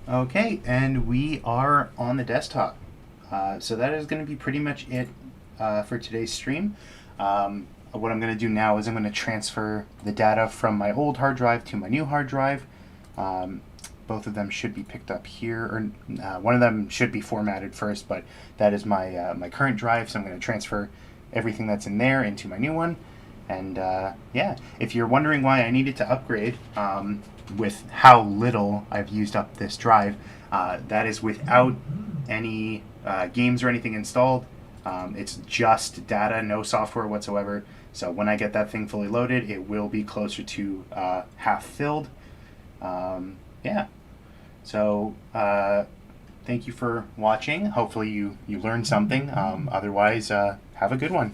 Okay, and we are on the desktop. So that is going to be pretty much it for today's stream. What I'm going to do now is I'm going to transfer the data from my old hard drive to my new hard drive. Both of them should be picked up here, or one of them should be formatted first, but that is my current drive, so I'm going to transfer everything that's in there into my new one. And yeah, if you're wondering why I needed to upgrade with how little I've used up this drive, that is without any games or anything installed. It's just data, no software whatsoever. So when I get that thing fully loaded, it will be closer to half filled. Yeah. So thank you for watching. Hopefully you learned something. Otherwise, have a good one.